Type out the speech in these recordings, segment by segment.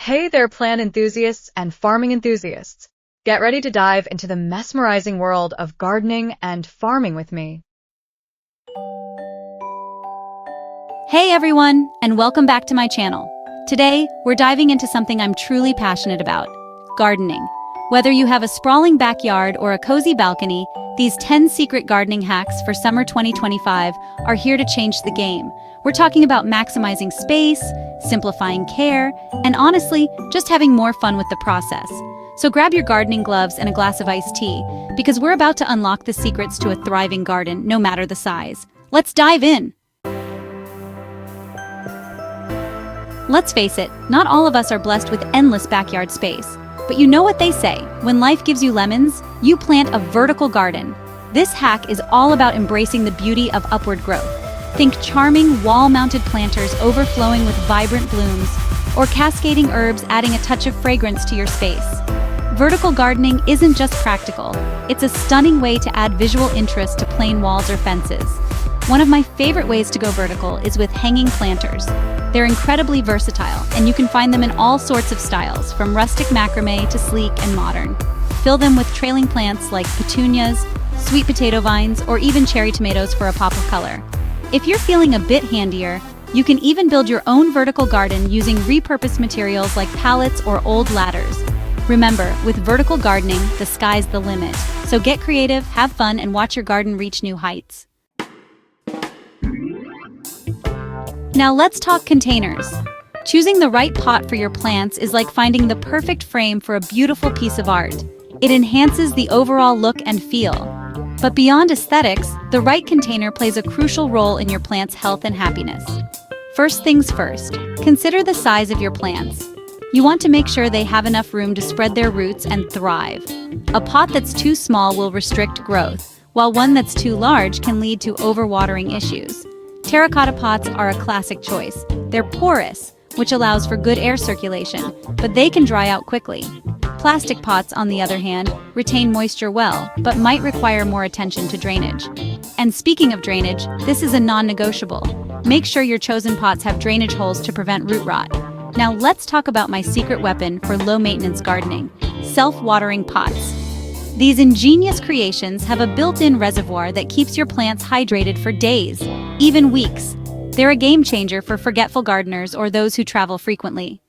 Hey there, plant enthusiasts and farming enthusiasts. Get ready to dive into the mesmerizing world of gardening and farming with me. Hey everyone, and welcome back to my channel. Today, we're diving into something I'm truly passionate about: gardening. Whether you have a sprawling backyard or a cozy balcony, these 10 secret gardening hacks for summer 2025 are here to change the game. We're talking about maximizing space, simplifying care, and honestly, just having more fun with the process. So grab your gardening gloves and a glass of iced tea, because we're about to unlock the secrets to a thriving garden, no matter the size. Let's dive in! Let's face it, not all of us are blessed with endless backyard space. But you know what they say, when life gives you lemons, you plant a vertical garden. This hack is all about embracing the beauty of upward growth. Think charming wall-mounted planters overflowing with vibrant blooms, or cascading herbs adding a touch of fragrance to your space. Vertical gardening isn't just practical, it's a stunning way to add visual interest to plain walls or fences. One of my favorite ways to go vertical is with hanging planters. They're incredibly versatile, and you can find them in all sorts of styles, from rustic macrame to sleek and modern. Fill them with trailing plants like petunias, sweet potato vines, or even cherry tomatoes for a pop of color. If you're feeling a bit handier, you can even build your own vertical garden using repurposed materials like pallets or old ladders. Remember, with vertical gardening, the sky's the limit. So get creative, have fun, and watch your garden reach new heights. Now let's talk containers. Choosing the right pot for your plants is like finding the perfect frame for a beautiful piece of art. It enhances the overall look and feel. But beyond aesthetics, the right container plays a crucial role in your plant's health and happiness. First things first, consider the size of your plants. You want to make sure they have enough room to spread their roots and thrive. A pot that's too small will restrict growth, while one that's too large can lead to overwatering issues. Terracotta pots are a classic choice. They're porous, which allows for good air circulation, but they can dry out quickly. Plastic pots, on the other hand, retain moisture well, but might require more attention to drainage. And speaking of drainage, this is a non-negotiable. Make sure your chosen pots have drainage holes to prevent root rot. Now let's talk about my secret weapon for low-maintenance gardening: self-watering pots. These ingenious creations have a built-in reservoir that keeps your plants hydrated for days, even weeks. They're a game changer for forgetful gardeners or those who travel frequently.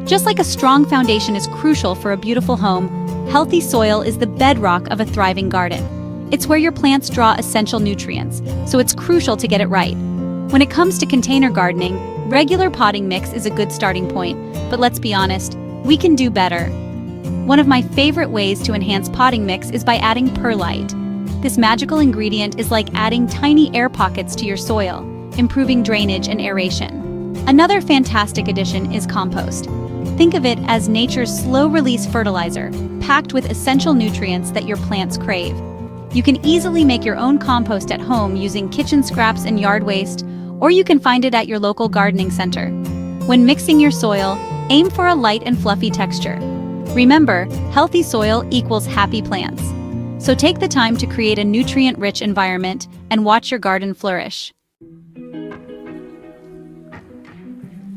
Just like a strong foundation is crucial for a beautiful home, healthy soil is the bedrock of a thriving garden. It's where your plants draw essential nutrients, so it's crucial to get it right. When it comes to container gardening, regular potting mix is a good starting point, but let's be honest, we can do better. One of my favorite ways to enhance potting mix is by adding perlite. This magical ingredient is like adding tiny air pockets to your soil, improving drainage and aeration. Another fantastic addition is compost. Think of it as nature's slow-release fertilizer, packed with essential nutrients that your plants crave. You can easily make your own compost at home using kitchen scraps and yard waste, or you can find it at your local gardening center. When mixing your soil, aim for a light and fluffy texture. Remember, healthy soil equals happy plants. So take the time to create a nutrient-rich environment and watch your garden flourish.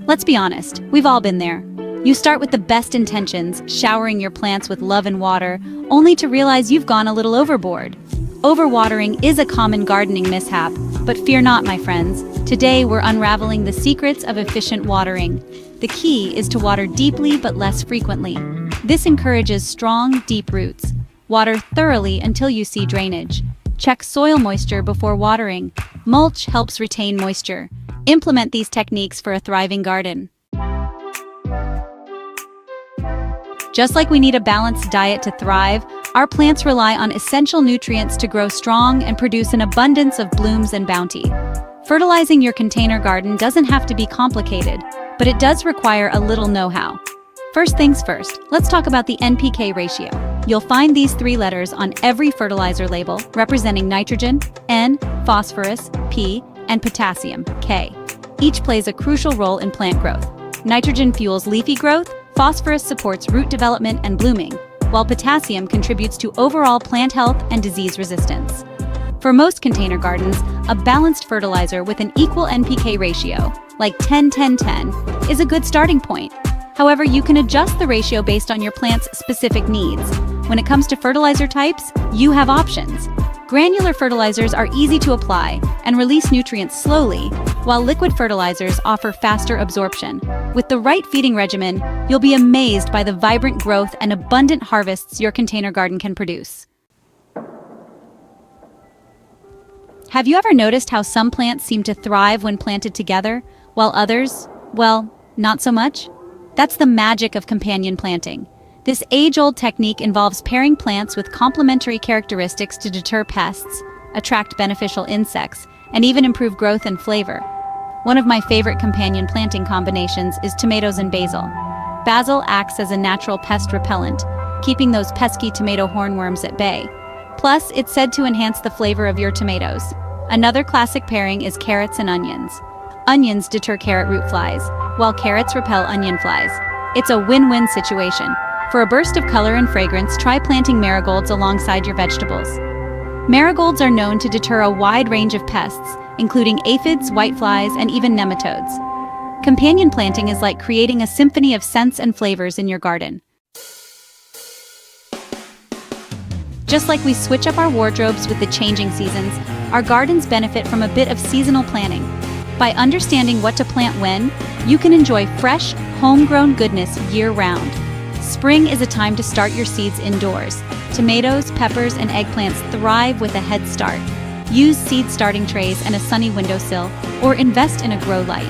Let's be honest, we've all been there. You start with the best intentions, showering your plants with love and water, only to realize you've gone a little overboard. Overwatering is a common gardening mishap, but fear not, my friends. Today, we're unraveling the secrets of efficient watering. The key is to water deeply but less frequently. This encourages strong, deep roots. Water thoroughly until you see drainage. Check soil moisture before watering. Mulch helps retain moisture. Implement these techniques for a thriving garden. Just like we need a balanced diet to thrive, our plants rely on essential nutrients to grow strong and produce an abundance of blooms and bounty. Fertilizing your container garden doesn't have to be complicated, but it does require a little know-how. First things first, let's talk about the NPK ratio. You'll find these three letters on every fertilizer label, representing nitrogen, N, phosphorus, P, and potassium, K. Each plays a crucial role in plant growth. Nitrogen fuels leafy growth, phosphorus supports root development and blooming, while potassium contributes to overall plant health and disease resistance. For most container gardens, a balanced fertilizer with an equal NPK ratio, like 10-10-10, is a good starting point. However, you can adjust the ratio based on your plant's specific needs. When it comes to fertilizer types, you have options. Granular fertilizers are easy to apply and release nutrients slowly, while liquid fertilizers offer faster absorption. With the right feeding regimen, you'll be amazed by the vibrant growth and abundant harvests your container garden can produce. Have you ever noticed how some plants seem to thrive when planted together, while others, well, not so much? That's the magic of companion planting. This age-old technique involves pairing plants with complementary characteristics to deter pests, attract beneficial insects, and even improve growth and flavor. One of my favorite companion planting combinations is tomatoes and basil. Basil acts as a natural pest repellent, keeping those pesky tomato hornworms at bay. Plus, it's said to enhance the flavor of your tomatoes. Another classic pairing is carrots and onions. Onions deter carrot root flies, while carrots repel onion flies. It's a win-win situation. For a burst of color and fragrance, try planting marigolds alongside your vegetables. Marigolds are known to deter a wide range of pests, including aphids, whiteflies, and even nematodes. Companion planting is like creating a symphony of scents and flavors in your garden. Just like we switch up our wardrobes with the changing seasons, our gardens benefit from a bit of seasonal planning. By understanding what to plant when, you can enjoy fresh, homegrown goodness year-round. Spring is a time to start your seeds indoors. Tomatoes, peppers, and eggplants thrive with a head start. Use seed starting trays and a sunny windowsill, or invest in a grow light.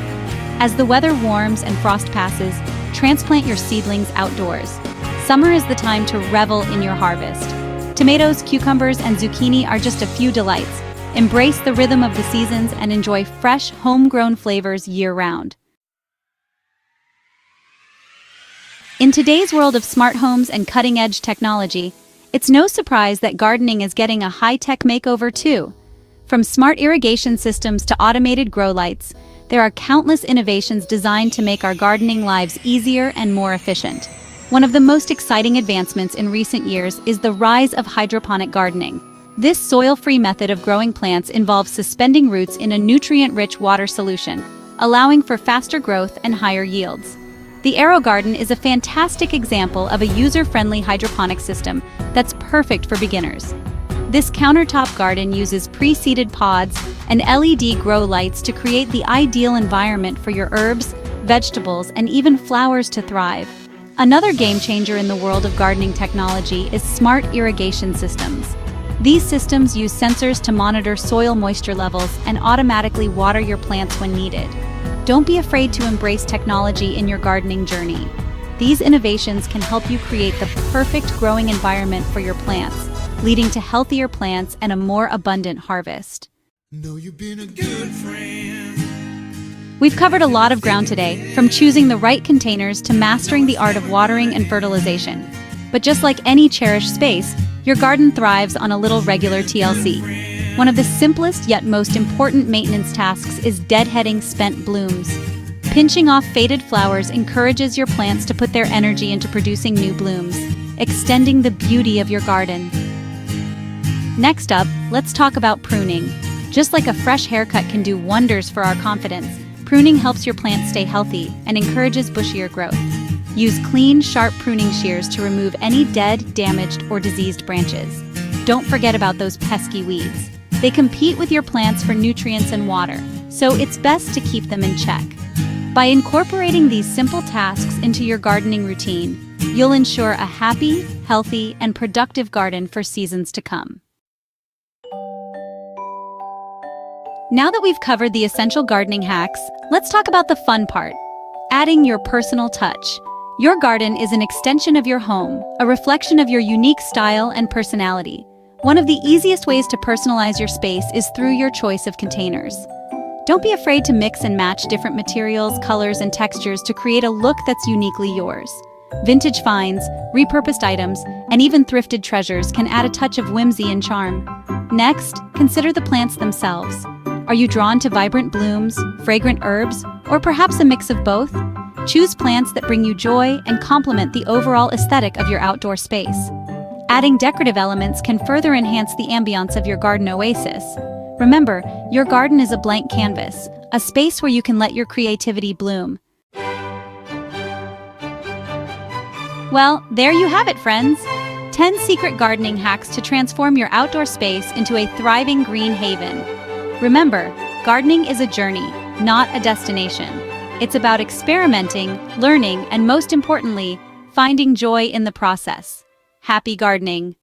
As the weather warms and frost passes, transplant your seedlings outdoors. Summer is the time to revel in your harvest. Tomatoes, cucumbers, and zucchini are just a few delights. Embrace the rhythm of the seasons and enjoy fresh, homegrown flavors year-round. In today's world of smart homes and cutting-edge technology, it's no surprise that gardening is getting a high-tech makeover too. From smart irrigation systems to automated grow lights, there are countless innovations designed to make our gardening lives easier and more efficient. One of the most exciting advancements in recent years is the rise of hydroponic gardening. This soil-free method of growing plants involves suspending roots in a nutrient-rich water solution, allowing for faster growth and higher yields. The AeroGarden is a fantastic example of a user-friendly hydroponic system that's perfect for beginners. This countertop garden uses pre-seeded pods and LED grow lights to create the ideal environment for your herbs, vegetables, and even flowers to thrive. Another game-changer in the world of gardening technology is smart irrigation systems. These systems use sensors to monitor soil moisture levels and automatically water your plants when needed. Don't be afraid to embrace technology in your gardening journey. These innovations can help you create the perfect growing environment for your plants, leading to healthier plants and a more abundant harvest. Know you've been a good friend. We've covered a lot of ground today, from choosing the right containers to mastering the art of watering and fertilization. But just like any cherished space, your garden thrives on a little regular TLC. One of the simplest yet most important maintenance tasks is deadheading spent blooms. Pinching off faded flowers encourages your plants to put their energy into producing new blooms, extending the beauty of your garden. Next up, let's talk about pruning. Just like a fresh haircut can do wonders for our confidence, pruning helps your plants stay healthy and encourages bushier growth. Use clean, sharp pruning shears to remove any dead, damaged, or diseased branches. Don't forget about those pesky weeds. They compete with your plants for nutrients and water, so it's best to keep them in check. By incorporating these simple tasks into your gardening routine, you'll ensure a happy, healthy, and productive garden for seasons to come. Now that we've covered the essential gardening hacks, let's talk about the fun part: adding your personal touch. Your garden is an extension of your home, a reflection of your unique style and personality. One of the easiest ways to personalize your space is through your choice of containers. Don't be afraid to mix and match different materials, colors, and textures to create a look that's uniquely yours. Vintage finds, repurposed items, and even thrifted treasures can add a touch of whimsy and charm. Next, consider the plants themselves. Are you drawn to vibrant blooms, fragrant herbs, or perhaps a mix of both? Choose plants that bring you joy and complement the overall aesthetic of your outdoor space. Adding decorative elements can further enhance the ambiance of your garden oasis. Remember, your garden is a blank canvas, a space where you can let your creativity bloom. Well, there you have it, friends. 10 secret gardening hacks to transform your outdoor space into a thriving green haven. Remember, gardening is a journey, not a destination. It's about experimenting, learning, and most importantly, finding joy in the process. Happy gardening!